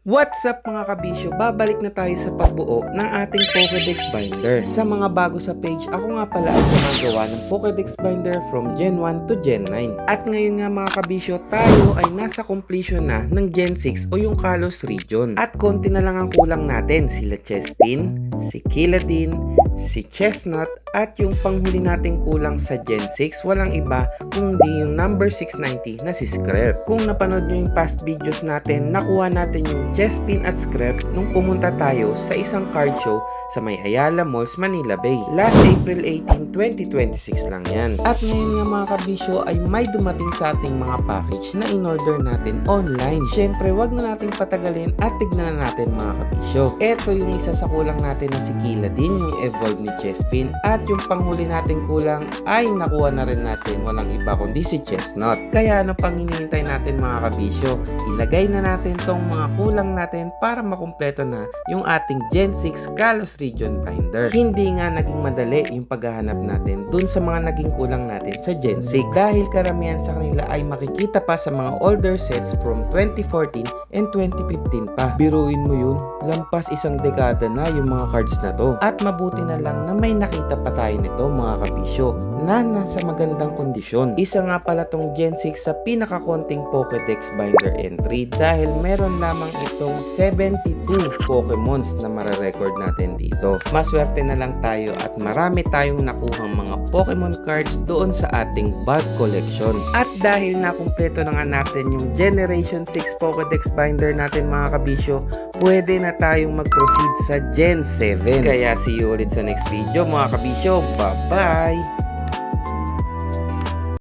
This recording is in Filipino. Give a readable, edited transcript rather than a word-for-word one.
What's up mga kabisyo? Babalik na tayo sa pagbuo ng ating Pokédex Binder. Sa mga bago sa page, ako nga pala ang gumagawa ng Pokédex Binder from Gen 1 to Gen 9. At ngayon nga mga kabisyo, tayo ay nasa completion na ng Gen 6 o yung Kalos region. At konti na lang ang kulang natin, sila Chespin, si Killadin, si Chestnut, at yung panghuli nating kulang sa Gen 6, walang iba kundi yung number 690 na si Scrap. Kung napanood nyo yung past videos natin, nakuha natin yung Chespin at Scrap nung pumunta tayo sa isang card show sa may Ayala Malls, Manila Bay. Last April 18, 2026 lang yan. At ngayon nga mga kabisyo ay may dumating sa ating mga package na in-order natin online. Syempre, wag na natin patagalin at tignan na natin mga kabisyo. Ito yung isa sa kulang natin na si Killadin, yung Evolve ni Chespin, at yung panghuli natin kulang ay nakuha na rin natin, walang iba kundi si Chestnut. Kaya ano pang hinihintay natin mga kabisyo, ilagay na natin tong mga kulang natin para makumpleto na yung ating Gen 6 Kalos Region Binder. Hindi nga naging madali yung paghahanap natin dun sa mga naging kulang natin sa Gen 6 dahil karamihan sa kanila ay makikita pa sa mga older sets from 2014 and 2015 pa. Biruin mo yun, lampas isang dekada na yung mga cards na to. At mabuti na lang na may nakita pa tayo nito mga kabisyo na nasa magandang kondisyon. Isa nga pala tong Gen 6 sa pinakakonting Pokédex Binder entry dahil meron lamang itong 72 Pokémons na mararecord natin dito. Maswerte na lang tayo at marami tayong nakuhang mga Pokémon cards doon sa ating bulk collections. At dahil nakumpleto na nga natin yung Generation 6 Pokédex Binder natin mga kabisyo, pwede na tayong mag-proceed sa Gen 7. Kaya see you ulit sa next video mga kabisyo. Bye-bye!